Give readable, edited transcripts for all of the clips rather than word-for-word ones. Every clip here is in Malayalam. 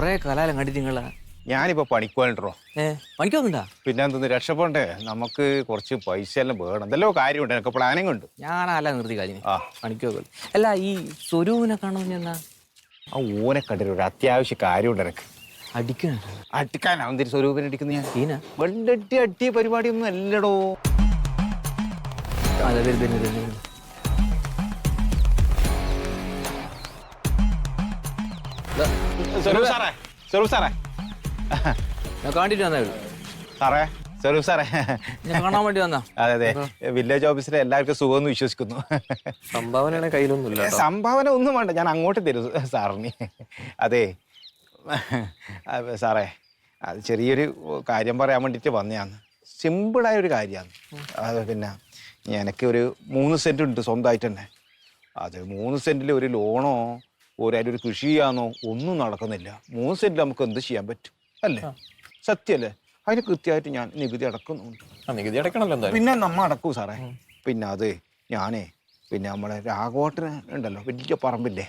കൊറേ കാലം കണ്ടിട്ട് നിങ്ങളാ. ഞാനിപ്പോ പണിക്കോട്ടോ. പണിക്കൊന്നുണ്ടാ? പിന്നെ എന്തൊന്ന് രക്ഷപ്പെടണ്ടേ, നമുക്ക് കുറച്ച് പൈസ എല്ലാം വേണം. എന്തെല്ലോ കാര്യമുണ്ട്, എനിക്ക് പ്ലാനിങ് ഉണ്ട്. ഞാനല്ല നിർത്തി കഴിഞ്ഞു പണിക്കോ. അല്ല ഈ സ്വരൂപിനെ കാണുന്ന എന്നാ ആ ഓനെ കണ്ടിട്ട് ഒരു അത്യാവശ്യ കാര്യമുണ്ട് എനിക്ക്. അടിക്കാനാ സ്വരൂപിനെ അടിക്കുന്ന ഞാൻ വെള്ളട്ടി അടിയ പരിപാടിയൊന്നും അല്ലടോ. സ്വരൂപ് സാറേ, സ്വരൂപ് സാറേ, കാണിട്ട് വന്നേ സാറേ, സ്വരൂപ് സാറേ കാണാൻ വേണ്ടി വന്നാ. അതെ അതെ, വില്ലേജ് ഓഫീസിലെ എല്ലാവർക്കും സുഖമെന്ന് വിശ്വസിക്കുന്നു. സംഭാവന കയ്യിലൊന്നുമില്ല. സംഭാവന ഒന്നും വേണ്ട, ഞാൻ അങ്ങോട്ട് തരും സാറിന്. അതെ സാറേ, അത് ചെറിയൊരു കാര്യം പറയാൻ വേണ്ടിയിട്ട് വന്നതാണ്. സിമ്പിളായ ഒരു കാര്യമാണ്. അത് പിന്നെ എനിക്ക് ഒരു 3 സെന്റ് ഉണ്ട് സ്വന്തമായിട്ട് തന്നെ. അത് 3 സെന്റിൽ ഒരു ലോണോ ഒരു കൃഷി ചെയ്യാനോ ഒന്നും നടക്കുന്നില്ല. 3 സെന്റിൽ നമുക്ക് എന്ത് ചെയ്യാൻ പറ്റും അല്ലേ? സത്യമല്ലേ? അതിന് കൃത്യമായിട്ട് ഞാൻ നികുതി അടക്കുന്നുണ്ട്. നികുതി അടക്കണല്ലോ. പിന്നെ നമ്മ അടക്കൂ സാറേ. പിന്നെ അത് ഞാനേ പിന്നെ നമ്മുടെ രാഘവട്ടന് ഉണ്ടല്ലോ, വലിയ പറമ്പില്ലേ,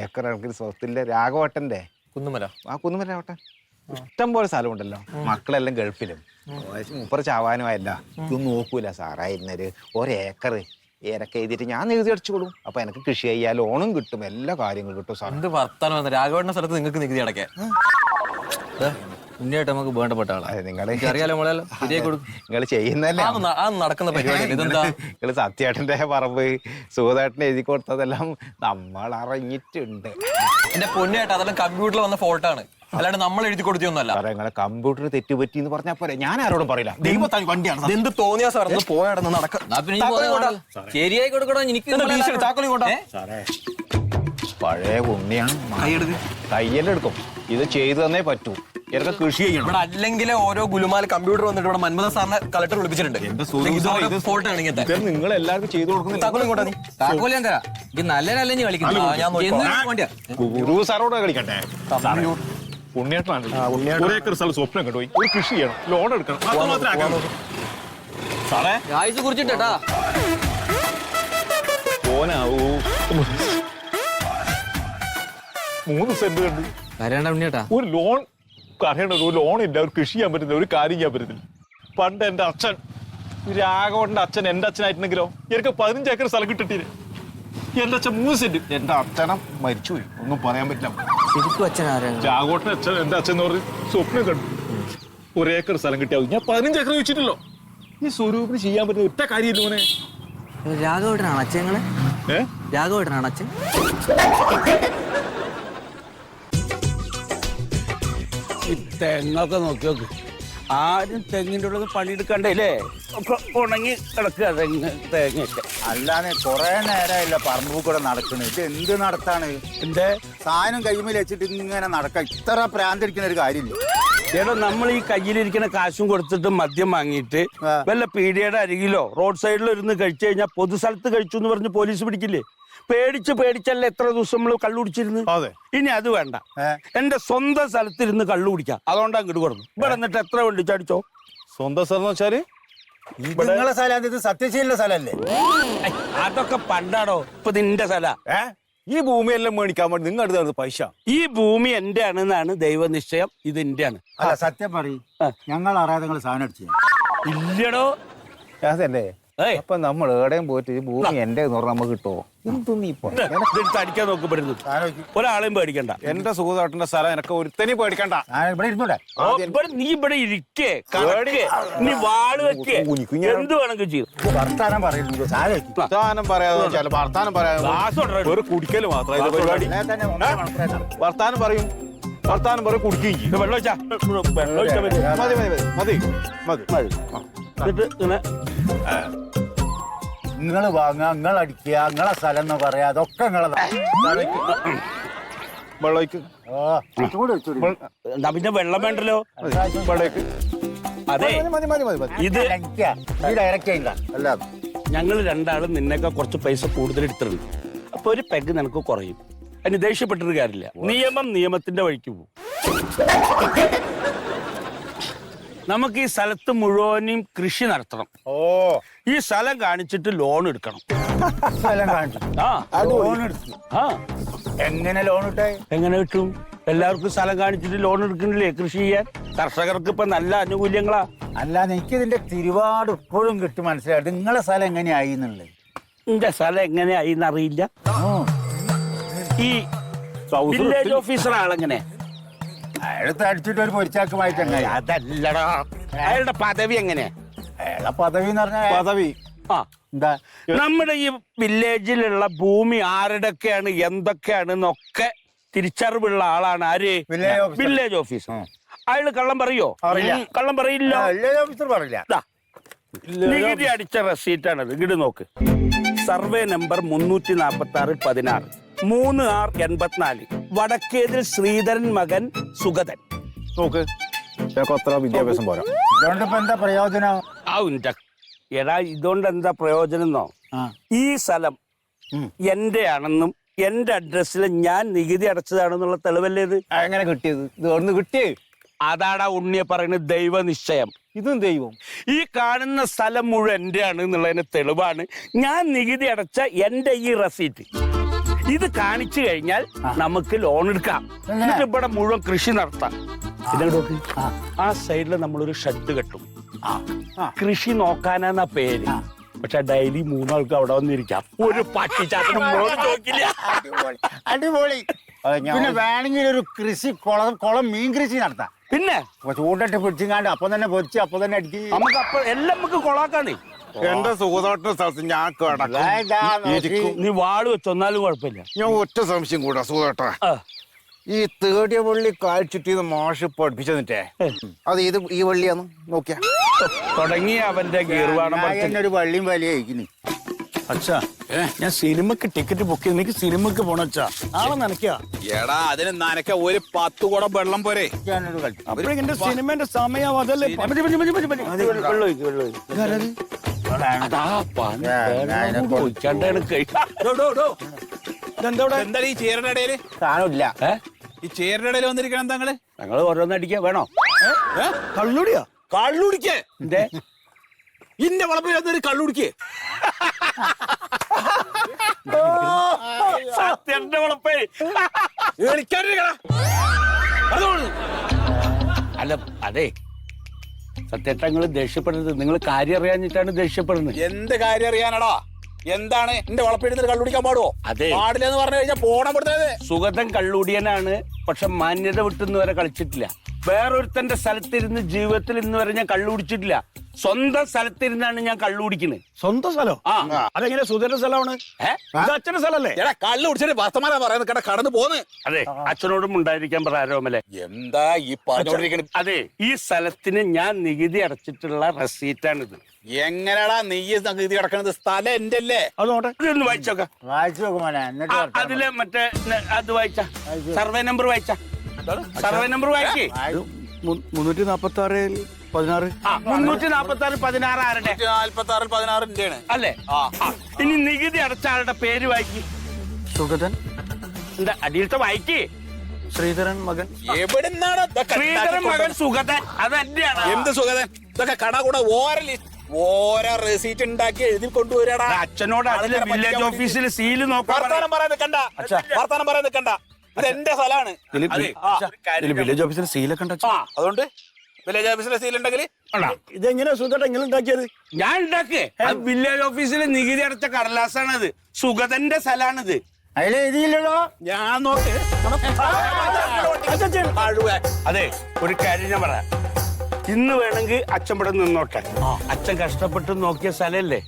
ഏക്കർ കണക്കിന് സ്വത്തില്ലേ, രാഘവട്ടൻ്റെ കുന്നുമല. ആ കുന്നുമല രാഘവട്ടൻ ഇഷ്ടം പോലെ സ്ഥലമുണ്ടല്ലോ. മക്കളെല്ലാം ഗൾഫിലും മൂപ്പർ ചാവാനുമായല്ല. ഇതൊന്നും നോക്കൂല സാറേ. ഇന്നൊരു 1 ഏക്കർ ഏരൊക്കെ എഴുതിയിട്ട് ഞാൻ നികുതി അടിച്ചോളൂ. അപ്പൊ എനിക്ക് കൃഷി ചെയ്യാൻ ലോണും കിട്ടും, എല്ലാ കാര്യങ്ങളും കിട്ടും സാർ. എന്ത് വർത്താനം വന്ന രാഘവന്റെ സ്ഥലത്ത് നിങ്ങൾക്ക് നികുതി അടക്കാൻ? ഉണ്ണിയായിട്ട് നമുക്ക് വേണ്ടപ്പെട്ട ആളാണ്. നിങ്ങൾ ചെയ്യുന്നല്ലേ നടക്കുന്ന പരിപാടി. നിങ്ങൾ സത്യേട്ടന്റെ പറമ്പ് സുഖേട്ടന് എഴുതി കൊടുത്തതെല്ലാം നമ്മൾ അറിഞ്ഞിട്ടുണ്ട്. എന്റെ പൊന്നിയായിട്ട് അതെല്ലാം കമ്പ്യൂട്ടറിൽ വന്ന ഫോൾട്ടാണ്, അല്ലാണ്ട് നമ്മൾ എഴുതി കൊടുത്തൊന്നല്ല. നിങ്ങളെ കമ്പ്യൂട്ടറിന് തെറ്റുപറ്റി എന്ന് പറഞ്ഞാൽ പോരെ, ഞാൻ ആരോടും പറയില്ല. ദൈവത്താൻ വണ്ടിയാണ്. എന്ത് തോന്നിയാ സാർ പോയാടന്ന് നടക്കാം. ശരിയായി കൊടുക്കണോ എനിക്ക്? പഴയ ഉണ്ണിയാണ്, കയ്യെല്ലാം എടുക്കും. ഇത് ചെയ്തു തന്നേ പറ്റൂ. എനിക്ക് കൃഷി ചെയ്യണം. ഇവിടെ അല്ലെങ്കിൽ ഓരോ ഗുലുമാൽ കമ്പ്യൂട്ടർ വന്നിട്ട് ഇവിടെ മന്മഥ സാറിനെ കളക്ടർ വിളിപ്പിച്ചിട്ടുണ്ട്. നിങ്ങൾ എല്ലാവർക്കും ചെയ്തു കൊടുക്കുന്നില്ല. ഗുരു സാറോട് കളിക്കട്ടെ. ഉണ്ണിയേട്ടനാണ്. 1 ഏക്കർ സ്ഥലം സ്വപ്നം കണ്ടു. ഒരു കൃഷി ചെയ്യണം, ലോൺ എടുക്കണം. സാറേ കുറിച്ചിട്ടാ ഓനാവൂ 3 സെന്റ് കണ്ട് ഉണ്ണിയേട്ടാ ഒരു ലോൺ അറിയണ്ട. ഒരു ലോണില്ല, ഒരു കൃഷി ചെയ്യാൻ പറ്റുന്നില്ല, ഒരു കാര്യം ചെയ്യാൻ പറ്റുന്നില്ല. പണ്ട് എന്റെ അച്ഛൻ രാഘവന്റെ അച്ഛൻ എന്റെ അച്ഛനായിട്ടുണ്ടെങ്കിലോ എനിക്ക് 15 ഏക്കർ സ്ഥലം കിട്ടിട്ടില്ല. എന്റെ അച്ഛൻ 3 സെന്റ്. എന്റെ അച്ഛനം മരിച്ചുപോയി, ഒന്നും പറയാൻ പറ്റില്ല. രാഘവട്ടൻ അച്ഛൻ എന്റെ അച്ഛൻ എന്ന് പറഞ്ഞ് സ്വപ്നം കണ്ടു 1 ഏക്കർ സ്ഥലം കിട്ടിയാൽ ഞാൻ 15 ഏക്കർ വെച്ചിട്ടില്ലോ. ഈ സ്വരൂപിന് ചെയ്യാൻ പറ്റുന്ന ഒറ്റ കാര്യമില്ല മോനെ. രാഘവട്ടനാണ് അച്ഛങ്ങള്? രാഘവട്ടനാണ് അച്ഛൻ? തെങ്ങൊക്കെ നോക്കി നോക്ക്, ആരും തെങ്ങിൻ്റെ ഉള്ളത് പണിയെടുക്കണ്ടേ? ഒക്കെ ഉണങ്ങി കിടക്കുക തേങ്ങയൊക്കെ. അല്ലാതെ കൊറേ നേരമായില്ല പറമ്പ് കൂടെ നടക്കണേ. ഇത് എന്ത് നടത്താണ്? എന്റെ സാധനം കൈമേൽ വെച്ചിട്ട് ഇങ്ങനെ നടക്കാം. ഇത്ര പ്രാന്തിരിക്കുന്ന ഒരു കാര്യമില്ല. ചേട്ടാ, നമ്മൾ ഈ കയ്യിലിരിക്കുന്ന കാശും കൊടുത്തിട്ട് മദ്യം വാങ്ങിയിട്ട് വല്ല പീടികയുടെ അരികിലോ റോഡ് സൈഡിലോ ഇരുന്ന് കഴിച്ചു കഴിഞ്ഞാൽ പൊതുസ്ഥലത്ത് കഴിച്ചു എന്ന് പറഞ്ഞ് പോലീസ് പിടിക്കില്ലേ? പേടിച്ചല്ല എത്ര ദിവസം നമ്മൾ കള്ളു കുടിച്ചിരുന്നു. ഇനി അത് വേണ്ട, എന്റെ സ്വന്തം സ്ഥലത്തിരുന്ന് കള്ളു കുടിക്കാം. അതുകൊണ്ട് അങ്ങോട്ട് കൊടുക്കും. ഇവിടെ എന്നിട്ട് എത്ര വെള്ളിച്ചടിച്ചോ? സ്വന്തം സ്ഥലം എന്ന് വെച്ചാല് നിങ്ങളെ സ്ഥലം? ഇത് സത്യശീലിന്റെ സ്ഥലല്ലേ? അതൊക്കെ പണ്ടാടോ, ഇപ്പൊ നിന്റെ സ്ഥല. ഈ ഭൂമിയെല്ലാം മേടിക്കാൻ വേണ്ടി നിങ്ങൾ അടുത്ത് പൈസ. ഈ ഭൂമി എന്റെ ആണെന്നാണ് ദൈവനിശ്ചയം. ഇത് എന്റെ ആണ്. അല്ല, സത്യം പറയും, ഞങ്ങൾ അറിയാതെ നിങ്ങൾ സാധനം അടിച്ചു ഇല്ലടോ. അതല്ലേ? അപ്പൊ നമ്മൾ എവിടെയും പോയിട്ട് ഈ ഭൂമി എന്റെ എന്ന് പറഞ്ഞാൽ നമുക്ക് കിട്ടുമോ? എന്തൊന്നും ഇപ്പൊ അടിക്കാൻ നോക്കപ്പെടുന്നു. ഒരാളെയും പേടിക്കണ്ട. എന്റെ സുഖതാട്ടന്റെ സ്ഥലം എനക്ക് ഒരുത്തനി പേടിക്കണ്ട. ഇവിടെ ഇരുന്നൂടെ? നീ ഇവിടെ ഇരിക്കേ, നീ വാള് വെക്കേ, എന്ത് വേണമെങ്കിൽ ചെയ്യും. വർത്താനം പറയുന്നു. വർത്താനം പറയാതെ വർത്താനം പറയാതെ ഒരു കുടിക്കല് മാത്രം പരിപാടി. വർത്താനം പറയും, വർത്താനം പറയും, കുടിക്കുകയും ചെയ്യും. വെള്ളം വെച്ചാ മതി മതി മതി മതി. എന്നിട്ട് ഇങ്ങനെ നിങ്ങൾ വാങ്ങുക, നിങ്ങൾ അടിക്കുക, നിങ്ങളെ സ്ഥലം എന്ന് പറയാ, അതൊക്കെ നിങ്ങളെ. പിന്നെ വെള്ളം വേണ്ടല്ലോ. അതെ, ഇത് ഡയറക്റ്റ് ഇല്ല. അല്ല, ഞങ്ങൾ രണ്ടാളും നിന്നൊക്കെ കുറച്ച് പൈസ കൂടുതൽ എടുത്തിട്ടുണ്ട്. അപ്പൊ ഒരു പെഗ് നിനക്ക് കുറയും. അതിന് ദേഷ്യപ്പെട്ടൊരു കാര്യമില്ല. നിയമം നിയമത്തിന്റെ വഴിക്ക് പോകും. നമുക്ക് ഈ സ്ഥലത്ത് മുഴുവനും കൃഷി നടത്തണം. ഓ ഈ സ്ഥലം കാണിച്ചിട്ട് ലോൺ എടുക്കണം. സ്ഥലം കാണിച്ചു ലോൺ എടുത്തു. എങ്ങനെ ലോൺ ഇട്ടേ? എങ്ങനെ കിട്ടും? എല്ലാവർക്കും സ്ഥലം കാണിച്ചിട്ട് ലോൺ എടുക്കണില്ലേ കൃഷി ചെയ്യാൻ? കർഷകർക്ക് ഇപ്പൊ നല്ല ആനുകൂല്യങ്ങളാ. അല്ല എനിക്കിതിന്റെ തിരുവാട് ഇപ്പോഴും കിട്ടും മനസ്സിലായിട്ട്. നിങ്ങളെ സ്ഥലം എങ്ങനെയായി എന്നുള്ളത്. എന്റെ സ്ഥലം എങ്ങനെയായി എന്നറിയില്ല. ഈ വില്ലേജ് ഓഫീസർ ആളെങ്ങനെ? അയാളത്ത് അടിച്ചിട്ട് ഒരു പൊരിച്ചാക്കുമായി ചങ്ങായി. അതല്ലടാ, അയാളുടെ പദവി എങ്ങനെ? അയാളെ പദവി എന്ന് പറഞ്ഞാൽ പദവി ആ എന്താ? നമ്മുടെ ഈ വില്ലേജിലുള്ള ഭൂമി ആരുടെയൊക്കെയാണ് എന്തൊക്കെയാണെന്നൊക്കെ തിരിച്ചറിവുള്ള ആളാണ് ആര്? Village officer. അയാള് കള്ളം പറയോ? കള്ളം പറയില്ല. വില്ലേജ് ഓഫീസർ പറയില്ല. നികുതി അടിച്ച റെസീറ്റാണത്. ഇങ്ങോട്ട് നോക്ക്. സർവേ നമ്പർ 346-16 3R84 വടക്കേതിൽ ശ്രീധരൻ മകൻ സുഗതൻ. നോക്ക് അത്ര വിദ്യാഭ്യാസം പോരാ. അതുകൊണ്ട് ഇപ്പൊ എന്താ പ്രയോജനം? എടാ ഇതുകൊണ്ട് എന്താ പ്രയോജനം എന്നോ? ഈ സ്ഥലം എന്റെ ആണെന്നും എന്റെ അഡ്രസ്സിൽ ഞാൻ നികുതി അടച്ചതാണെന്നുള്ള തെളിവല്ലേ ഇത്? എങ്ങനെ കിട്ടിയത്? ഇത് ഒന്ന് കിട്ടിയേ. അതാടാ ഉണ്ണിയെ പറയുന്നത് ദൈവനിശ്ചയം. ഇതും ദൈവം. ഈ കാണുന്ന സ്ഥലം മുഴുവൻ എന്റെ ആണ് എന്നുള്ളതിന് തെളിവാണ് ഞാൻ നികുതി അടച്ച എന്റെ ഈ റെസീറ്റ്. ഇത് കാണിച്ചു കഴിഞ്ഞാൽ നമുക്ക് ലോൺ എടുക്കാം. എന്നിട്ട് ഇവിടെ മുഴുവൻ കൃഷി നടത്താം. ആ സൈഡിൽ നമ്മളൊരു ഷെഡ് കെട്ടും. കൃഷി നോക്കാനാ പേര്. പക്ഷെ ഡെയിലി 3 ആൾക്ക് അവിടെ വന്നിരിക്കാം. ഒരു പട്ടിച്ചാട്ടനും നോക്കില്ല. അടിപൊളി. പിന്നെ വേണമെങ്കിൽ ഒരു കൃഷി കുളം മീൻ കൃഷി നടത്താം. പിന്നെ ചൂണ്ടിട്ട് പിടിച്ചിങ്ങാണ്ട് അപ്പൊ തന്നെ പൊരിച്ച് അപ്പൊ തന്നെ അടിക്കും. നമുക്ക് അപ്പൊ എല്ലാം നമുക്ക് കൊളാക്കാണേ. എന്റെ സുഖതോട്ട സ്ഥലത്ത് ഞാൻ കിടക്കും. നീ വാള് വെച്ചൊന്നാലും കുഴപ്പമില്ല. ഞാൻ ഒറ്റ സംശയം കൂടാ സുഖതോട്ട. ഈ തേടിയ വള്ളി കാഴ്ചിട്ട് മാഷ് പഠിപ്പിച്ചെന്നിട്ടേ അത് ഈ വള്ളിയാന്ന് നോക്കിയാ തുടങ്ങി അവന്റെ ഗീർവാണം. ഒരു വള്ളിയും വലിയ കഴിക്കുന്നു. അച്ഛാ ഞാൻ സിനിമക്ക് ടിക്കറ്റ് ബുക്ക് ചെയ്ത് എനിക്ക് സിനിമക്ക് പോണ അച്ഛാ. നാളെ നനയ്ക്കാ. എടാ അതിന് നനക്ക ഒരു 10 കുടം വെള്ളം പോരെ. അപ്പോഴെന്റെ സിനിമന്റെ സമയം അതല്ലേ. എന്താ ഈ ചേരനടയില് സാധനമില്ല. ഈ ചേരനടയിൽ വന്നിരിക്കണം താങ്കള്? ഞങ്ങൾ ഓരോന്നടിക്കാ വേണോ? കള്ളുടിയാ? കള്ളുടിക്കേ എന്തേ ഇന്റെ വളപ്പിൽ വന്നൊരു കള്ളുടിക്കേ? സത്യന്റെ വളപ്പേ അല്ല. അതെ സത്യങ്ങൾ ദേഷ്യപ്പെടരുത്. നിങ്ങൾ കാര്യം അറിയാഞ്ഞിട്ടാണ് ദേഷ്യപ്പെടുന്നത്. എന്ത് കാര്യം അറിയാനടാ? എന്താണ് എന്റെ വളപ്പെടുന്നത്? കള്ളുടിക്കാൻ പാടുവോ? അതെ. പാടില്ലെന്ന് പറഞ്ഞു കഴിഞ്ഞാൽ പോണം പെടുത്തത്. സുഗതൻ കള്ളുടിയനാണ്. പക്ഷെ മാന്യത വിട്ടെന്ന് വരെ കളിച്ചിട്ടില്ല. വേറൊരുത്തന്റെ സ്ഥലത്തിരുന്ന് ജീവിതത്തിൽ ഇന്ന് വരെ ഞാൻ കള്ളുടിച്ചിട്ടില്ല. സ്വന്തം സ്ഥലത്തിരുന്നാണ് ഞാൻ കള്ളുടിക്കുന്നത്. സ്വന്തം സ്ഥലം? അതെങ്ങനെ സുധന്റെ സ്ഥലമാണ്? അച്ഛന്റെ സ്ഥലല്ലേ? എടാ കള്ളു കുടിച്ചിട്ട് ഭർത്തമാരാ പറയുന്നത് കേട്ട കടന്നു പോന്ന്. അതെ അച്ഛനോടും ഉണ്ടായിരിക്കാൻ പറയാരോമല്ലേ. എന്താ ഈ പറഞ്ഞോണ്ടിരിക്കണ? അതെ ഈ സ്ഥലത്തിന് ഞാൻ നികുതി അടച്ചിട്ടുള്ള റെസീറ്റാണിത്. എങ്ങനെയാടാ നീ നികുതി അടക്കണത്? സ്ഥലം എന്റെ അല്ലേ? അതോട്ടെ ഇതൊന്ന് വായിച്ചോക്ക. വായിച്ചു നോക്കുമോനെ. എന്നിട്ട് അതില് മറ്റേ അത് വായിച്ച സർവേ നമ്പർ വായിച്ച. സർവേ നമ്പർ വായിക്കേ. 346-16 346-16 ആരുടെ? 46-16 അല്ലേ? ഇനി നികുതി അടച്ച ആളുടെ പേര് വായിക്കി. സുഗതൻ. എന്താ അടിയിലത്തെ വായിക്കേ? ശ്രീധരൻ മകൻ. എവിടുന്നാണ് ശ്രീധരൻ മകൻ സുഗതൻ. അത് എന്റെയാണ്. എന്ത് സുഗതൻ? ഇതൊക്കെ കട കൂടെ ഓരോ റെസീറ്റ് ഉണ്ടാക്കി എഴുതി കൊണ്ടുവരാടാ. അച്ഛനോട് അതിലെ വില്ലേജ് ഓഫീസിൽ സീല് നോക്കാൻ വർത്താനം പറയാൻ നിൽക്കണ്ട. വർത്താനം പറയാൻ നിൽക്കണ്ട. ഇത് എന്റെ സ്ഥലമാണ്. വില്ലേജ് ഓഫീസിൽ സീലൊക്കെ ഉണ്ട്. അതുകൊണ്ട് വില്ലേജ് ഓഫീസിലെ സീൽ ഉണ്ടെങ്കിൽ ഇതെങ്ങനെയാ സുഗതൻ എങ്ങനെ ഉണ്ടാക്കിയത്? ഞാൻ ഉണ്ടാക്കേ. വില്ലേജ് ഓഫീസിലെ നികുതി അടച്ച കടലാസാണത്. സുഗതന്റെ സ്ഥലമാണിത്. അതിൽ എഴുതിയില്ലല്ലോ. ഞാൻ നോക്ക്. അതെ ഒരു കാര്യം ഞാൻ പറയാം. ഇന്ന് വേണമെങ്കിൽ അച്ഛൻ ഇവിടെ നിന്നോട്ടെ. അച്ഛൻ കഷ്ടപ്പെട്ട് നോക്കിയ സ്ഥലല്ലേ,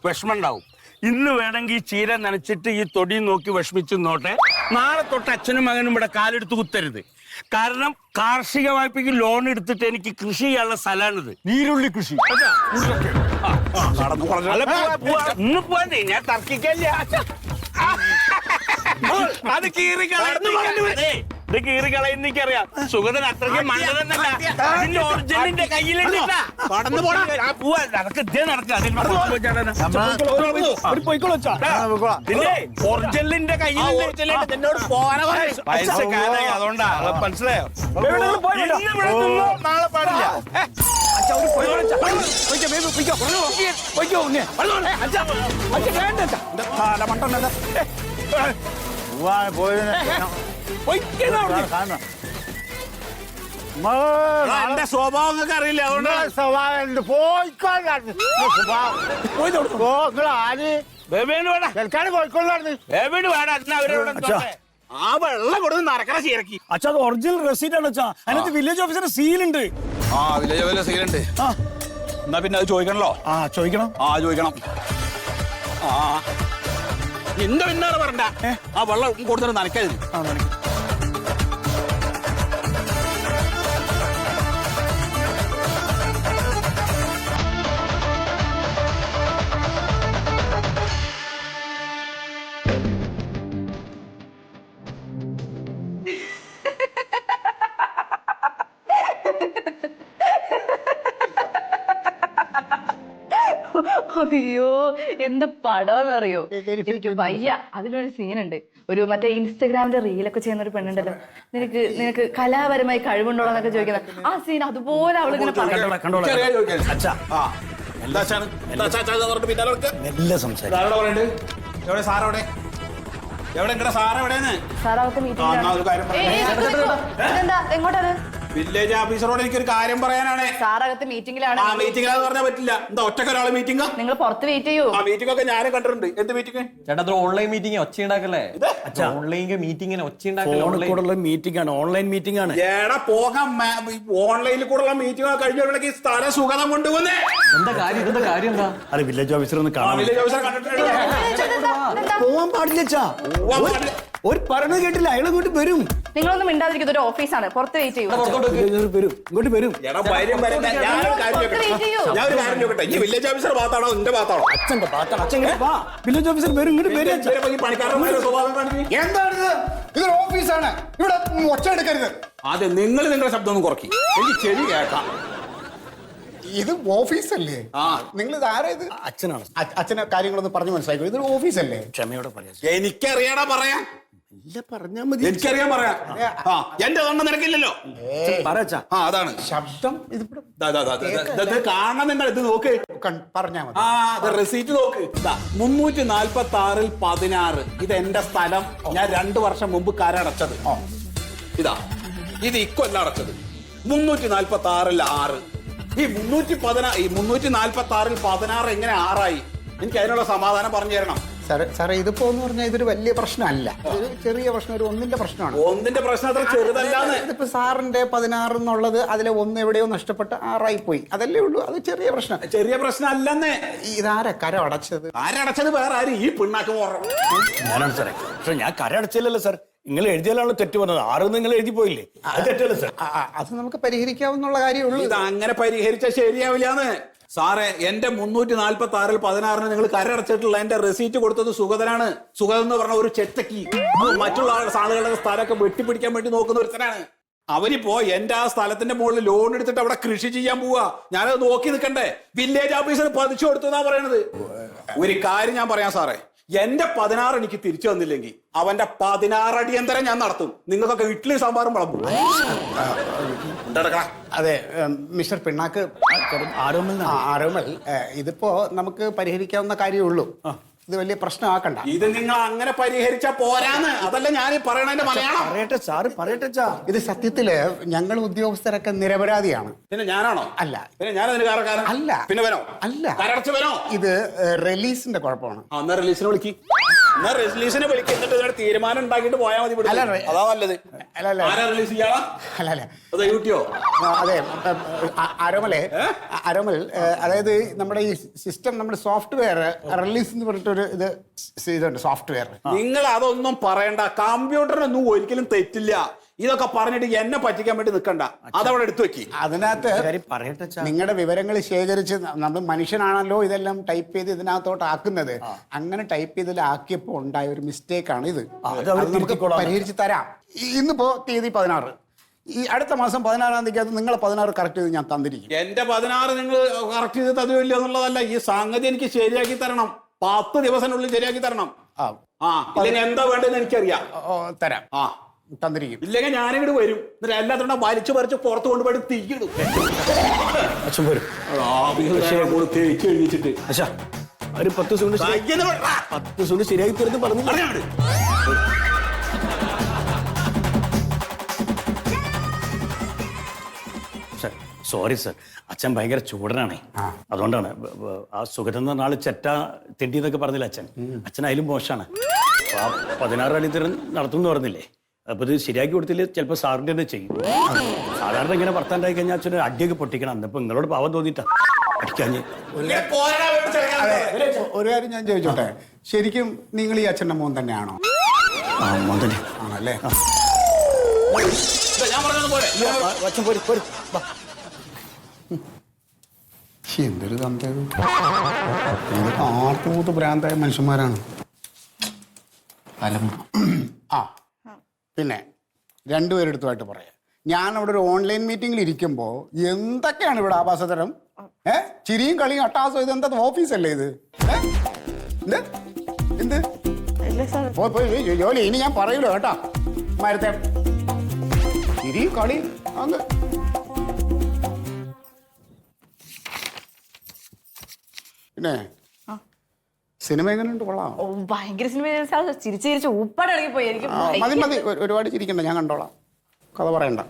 വിഷമം ഉണ്ടാവും. ഇന്ന് വേണമെങ്കിൽ ഈ ചീര നനച്ചിട്ട് ഈ തൊടി നോക്കി വിഷമിച്ച് നോട്ടെ. നാളെ തൊട്ട് അച്ഛനും മകനും ഇവിടെ കാലെടുത്ത് കുത്തരുത്. കാരണം കാർഷിക വായ്പയ്ക്ക് ലോൺ എടുത്തിട്ട് എനിക്ക് കൃഷി ചെയ്യാനുള്ള സ്ഥലമാണിത്. നീരുള്ളി കൃഷി. ഇന്ന് പോവാതെ ഞാൻ തർക്കിക്കല്ല. അത് ഇത് കീറിക്കളയുന്ന എനിക്കറിയാം. സുഗതൻ അത്രയ്ക്ക് മണ്ടനല്ല. ഇതിന്റെ ഒറിജിനലിന്റെ കയ്യിലുണ്ട്. അതൊക്കെ ഇതേ നടക്കുക. ഒറിജിനലിന്റെ കയ്യിലുണ്ട്. എന്നോട് പോകാനോ അതുകൊണ്ടാ മനസ്സിലായോ? നാളെ പാടില്ല. എന്റെ സ്വഭാവം നിങ്ങൾക്ക് അറിയില്ല അതുകൊണ്ട് ആ വെള്ളം കൊടുത്ത് നരക്കണ ശീരക്കി. അച്ഛാ അത് ഒറിജിനൽ റെസീറ്റ് ആണ് അച്ഛാ. അതിനകത്ത് വില്ലേജ് ഓഫീസറുടെ സീലുണ്ട്. ആ വില്ലേജ് സീലുണ്ട്. എന്നാ പിന്നെ അത് ചോദിക്കണല്ലോ. ചോദിക്കണം. ചോദിക്കണം. നിന്റെ പിന്നാലെ പറഞ്ഞ ആ വെള്ളം കൊടുത്തിട്ട് നനക്കരുത്. അയ്യോ എന്താ പടമെന്നറിയോ, എനിക്ക് വയ്യ. അതിലൊരു സീനുണ്ട്. ഒരു മറ്റേ ഇൻസ്റ്റഗ്രാമിന്റെ റീലൊക്കെ ചെയ്യുന്ന ഒരു പെണ്ണുണ്ടല്ലോ, നിനക്ക് കലാപരമായി കഴിവുണ്ടോന്നൊക്കെ ചോദിക്കുന്ന ആ സീൻ അതുപോലെ അവളിങ്ങനെ പറയും. സാറാവത്തെ മീറ്റിംഗിലാണ്. എങ്ങോട്ടാണ്? വില്ലേജ് ഓഫീസറോട് എനിക്കൊരു കാര്യം പറയാനാണ്. സാറകത്ത് മീറ്റിംഗിലാണ്. ആ മീറ്റിംഗിലാന്ന് പറഞ്ഞാൽ പറ്റില്ല. എന്താ ഒറ്റക്കൊരാള് മീറ്റിംഗ്? നിങ്ങൾ പുറത്ത് വെയിറ്റ് ചെയ്യൂ. ആ മീറ്റിംഗ് ഒക്കെ ഞാനും കണ്ടിട്ടുണ്ട്. എന്ത് മീറ്റിംഗ് ചേട്ടാ? അത് ഓൺലൈൻ മീറ്റിംഗ് ഒച്ച ഉണ്ടാക്കല്ലേ? ഓൺലൈൻ മീറ്റിംഗിന് ഒച്ച ഉണ്ടാക്കല്ലേ? മീറ്റിംഗ് ആണ്, ഓൺലൈൻ മീറ്റിംഗ് ആണ്. ഏടാ പോകാം. ഓൺലൈനിൽ കൂടെയുള്ള മീറ്റിംഗ് കഴിഞ്ഞ സ്ഥല സുഗതം കൊണ്ടുപോകുന്നേ. എന്താ കാര്യം? എന്താ കാര്യം? എന്താ അത് വില്ലേജ് ഓഫീസർ ഒന്ന് കാണാം. വില്ലേജ് ഓഫീസർ കണ്ടിട്ടുണ്ട്. പോവാൻ പാടില്ല. ഒരു പറഞ്ഞത് കേട്ടില്ല. അയാൾ ഇങ്ങോട്ട് വരും. നിങ്ങളൊന്നും മിണ്ടാതിരിക്കുന്നത് ഒരു ഓഫീസാണ്. പുറത്ത് വെയിറ്റ് ചെയ്യൂ. ഇങ്ങോട്ട് വരും. ഞാൻ ഒരു കാര്യം ചോദിക്കട്ടെ, ഈ വില്ലേജ് ഓഫീസർ ഭാഗത്താണോ എന്റെ ഭാഗത്താണോ? അച്ഛന്റെ ഭാഗത്താണ്. അച്ഛൻ വില്ലേജ് ഓഫീസർ വരും. ഇങ്ങോട്ട് വരും. പണിക്കാരന്മാരുടെ സ്വഭാവം കാണിച്ചു. എന്താണിത്? ഇതൊരു ഓഫീസാണ്. ഇവിടെ ഒച്ച എടുക്കരുത്. അതെ, നിങ്ങൾ നിങ്ങളുടെ ശബ്ദം ഒന്ന് കുറയ്ക്കും. എനിക്ക് ചെവി കേൾക്കാം. ഇത് ഓഫീസല്ലേ? നിങ്ങൾ ഇത് ആരാ? ഇത് അച്ഛനാണ്. അച്ഛനെ കാര്യങ്ങളൊന്ന് പറഞ്ഞു മനസ്സിലാക്കും. ഇതൊരു ഓഫീസല്ലേ? ക്ഷമയോടെ പറയാം. എനിക്കറിയാടാ പറയാൻ. പറഞ്ഞാ മതി. എനിക്കറിയാൻ പറയാം. എന്റെ തൊണ്ട നിനക്കില്ലല്ലോ. പറയാ. അതാണ് ശബ്ദം. ഇത് കാണണം. നിങ്ങൾ ഇത് നോക്ക്. പറഞ്ഞാ മതി. റെസീറ്റ് നോക്ക്. 346-16 ഇത് എന്റെ സ്ഥലം. ഞാൻ 2 വർഷം മുമ്പ് കരടച്ചത്. ഇതാ ഇത് ഇക്കൊല്ലം അടച്ചത്. 346-6 ഈ 346-16 എങ്ങനെ 6 ആയി? എനിക്ക് അതിനുള്ള സമാധാനം പറഞ്ഞു തരണം. സാറേ ഇതിപ്പോ എന്ന് പറഞ്ഞാൽ ഇതൊരു വലിയ പ്രശ്നമല്ല. ഒരു ചെറിയ പ്രശ്നം, ഒരു 1ന്റെ പ്രശ്നമാണ്. 1ന്റെ പ്രശ്നം അത്ര ചെറുതല്ലാന്ന്. ഇതിപ്പോ സാറിന്റെ 16 എന്നുള്ളത് അതിലെ 1 എവിടെയോ നഷ്ടപ്പെട്ട് 6 പോയി. അതല്ലേ ഉള്ളൂ. അത് ചെറിയ പ്രശ്നം. ചെറിയ പ്രശ്നം അല്ലെന്നേ. ഇതാരാ കരം അടച്ചത്? ആരടച്ചത്? വേറെ ആര്? ഈ പിണ്ണാക്ക് ഞാനാണ് സാറേ. പക്ഷെ ഞാൻ കര അടച്ചില്ലല്ലോ സാർ. നിങ്ങൾ എഴുതിയാലാണല്ലോ തെറ്റ് പറഞ്ഞത്. 6 നിങ്ങൾ എഴുതി പോയില്ലേ? അത് തെറ്റല്ലേ സാർ? അത് നമുക്ക് പരിഹരിക്കാവുന്ന കാര്യമുള്ളൂ. ഇത് അങ്ങനെ പരിഹരിച്ചാൽ ശരിയാവില്ലാന്ന്. സാറേ, എന്റെ 346-16 നിങ്ങൾ കരടച്ചിട്ടുള്ള എന്റെ റെസീറ്റ് കൊടുത്തത് സുഗതനാണ്. സുഗതൻ എന്ന് പറഞ്ഞ ഒരു ചെറ്റക്കി മറ്റുള്ള ആളുകളുടെ സ്ഥലമൊക്കെ വെട്ടിപ്പിടിക്കാൻ വേണ്ടി നോക്കുന്ന ഒരുത്തനാണ്. അവരിപ്പോ എന്റെ ആ സ്ഥലത്തിന്റെ മുകളിൽ ലോൺ എടുത്തിട്ട് അവിടെ കൃഷി ചെയ്യാൻ പോവാ. ഞാനത് നോക്കി നിൽക്കണ്ടേ? വില്ലേജ് ഓഫീസർ പതിച്ചു കൊടുത്തു എന്നാ പറയണത്. ഒരു കാര്യം ഞാൻ പറയാം സാറേ, എന്റെ 16 എനിക്ക് തിരിച്ചു വന്നില്ലെങ്കിൽ അവന്റെ 16 അടിയന്തരം ഞാൻ നടത്തും. നിങ്ങൾക്കൊക്കെ ഇഡ്ഡലി സാമ്പാറും വിളമ്പും. അതെ മിസ്റ്റർ പിണ്ണാക്ക്, ആരോമൽ, ഇതിപ്പോ നമുക്ക് പരിഹരിക്കാവുന്ന കാര്യമുള്ളൂ. ഇത് വലിയ പ്രശ്നമാക്കണ്ട. ഇത് നിങ്ങൾ അങ്ങനെ പരിഹരിച്ചാ പോരാന്ന്. അതല്ല ഞാൻ ഈ പറയണതിന്റെ മലയാളം. പറയട്ടെ സാറ്, പറയട്ടെ. ഇത് സത്യത്തില് ഞങ്ങൾ ഉദ്യോഗസ്ഥരൊക്കെ നിരപരാധിയാണ്. പിന്നെ ഞാനാണോ? അല്ല. പിന്നെ ഞാനതിന് കാരണക്കാരൻ അല്ല. പിന്നെ വരോ? അല്ല. കരടച്ച് വരോ? ഇത് റിലീസിന്റെ കുഴപ്പമാണ്. എന്നാ റിലീസിനെ വിളിക്ക്. എന്നാ റിലീസിനെ വിളിക്കുന്നിട്ട് ഇതിനോട് തീരുമാനം ഉണ്ടാക്കിയിട്ട് പോയാൽ മതി. അതാ നല്ലത്. ആരാ റിലീസ് ചെയ്യാ? അല്ല അതെ യൂട്ടിയോ? അതെ ആരോമൽ, അതായത് നമ്മുടെ ഈ സിസ്റ്റം, നമ്മുടെ സോഫ്റ്റ്വെയർ റിലീസ് എന്ന് പറഞ്ഞിട്ടൊരു ഇതുണ്ട് സോഫ്റ്റ്വെയർ. നിങ്ങൾ അതൊന്നും പറയണ്ട. കമ്പ്യൂട്ടറിനൊന്നും ഒരിക്കലും തെറ്റില്ല. ഇതൊക്കെ പറഞ്ഞിട്ട് എന്നെ പറ്റിക്കാൻ വേണ്ടി നിൽക്കണ്ട. അതവിടെ എടുത്തു വെക്കി. അതിനകത്ത് നിങ്ങളുടെ വിവരങ്ങൾ ശേഖരിച്ച്, നമ്മൾ മനുഷ്യനാണല്ലോ ഇതെല്ലാം ടൈപ്പ് ചെയ്ത് ഇതിനകത്തോട്ട് ആക്കുന്നത്. അങ്ങനെ ടൈപ്പ് ചെയ്തതിലാക്കിയപ്പോ ഉണ്ടായ ഒരു മിസ്റ്റേക്കാണ് ഇത്. നമുക്ക് പരിഹരിച്ച് തരാം. ഇന്നിപ്പോ തീയതി 16. ഈ അടുത്ത മാസം 16-ാം തീയതി നിങ്ങളെ 16 കറക്റ്റ് ചെയ്ത് ഞാൻ തന്നിരിക്കും. എന്റെ 16 നിങ്ങൾ കറക്റ്റ് ചെയ്ത് തരുമില്ല എന്നുള്ളതല്ല. ഈ സംഗതി എനിക്ക് ശരിയാക്കി തരണം. 10 ദിവസത്തിനുള്ളിൽ ശരിയാക്കി തരണം. ഇല്ലെങ്കിൽ എന്താ വേണ്ടതെന്ന് എനിക്കറിയാം. തരാം. തന്നിരിക്കും. ഇല്ലെങ്കിൽ ഞാനിങ്ങോട്ട് വരും, എന്നിട്ട് എല്ലാത്തോടെ വലിച്ചു പറിച്ച് പുറത്ത് കൊണ്ടുപോയി തീക്കിടും. അച്ഛൻ പോരും. തേച്ച് എഴുതിച്ചിട്ട് അച്ഛാ ഒരു 10 ദിവസം കൊണ്ട് 10 ദിവസം കൊണ്ട് ശരിയാക്കി തരുന്നു പറഞ്ഞു. സോറി സർ, അച്ഛൻ ഭയങ്കര ചൂടനാണേ, അതുകൊണ്ടാണ്. ആ സുഗതൻ എന്ന് പറഞ്ഞ ആള് ചെറ്റ തിണ്ടി എന്നൊക്കെ പറഞ്ഞില്ല അച്ഛൻ. അച്ഛൻ അതിലും മോശമാണ്. ആ 16 അടി തരം നടത്തും എന്ന് പറഞ്ഞില്ലേ, അപ്പൊ ഇത് ശരിയാക്കി കൊടുത്തില്ലേ ചിലപ്പോൾ സാറിന്റെ തന്നെ ചെയ്യും. സാധാരണ ഇങ്ങനെ വർത്താണ്ടായി കഴിഞ്ഞാൽ അച്ഛന് അടിയൊക്കെ പൊട്ടിക്കണം. അന്നിപ്പോ നിങ്ങളോട് പാവം തോന്നിട്ടാ അടിക്കാഞ്ഞ്. ഒരു കാര്യം ഞാൻ ചോദിച്ചോട്ടെ, ശരിക്കും നിങ്ങൾ ഈ അച്ഛൻ്റെ മോൻ തന്നെയാണോ? ആ മോൻ തന്നെ ആണല്ലേ? ഞാൻ പറഞ്ഞത് പോലെ അച്ഛൻ പോരും പോരും. എന്തൊരു തന്തേത്, ആർത്തൂത്ത് ഭ്രാന്തായ മനുഷ്യന്മാരാണ്. ആ പിന്നെ രണ്ടുപേരെടുത്തുമായിട്ട് പറയാം, ഞാൻ അവിടെ ഒരു ഓൺലൈൻ മീറ്റിംഗിൽ ഇരിക്കുമ്പോൾ എന്തൊക്കെയാണ് ഇവിടെ ആഭാസതരം? ചിരിയും കളിയും അട്ടാസോ, ഇത് എന്താ ഓഫീസല്ലേ ഇത്? എന്ത് എന്ത് പോയി ജോലി ഇനി ഞാൻ പറയൂലോ കേട്ടാ. മരത്തെ ചിരിയും കളി അങ്ങ്. പിന്നെ സിനിമ എങ്ങനെയുണ്ട്? കൊള്ളാം. ഭയങ്കര സിനിമ. ചിരിച്ച് ചിരിച്ച് ഉപ്പാട് ഇറങ്ങിപ്പോയി. എനിക്ക് മതി ഒരുപാട് ചിരിക്കണ്ട, ഞാൻ കണ്ടോളാം, കഥ പറയണ്ട.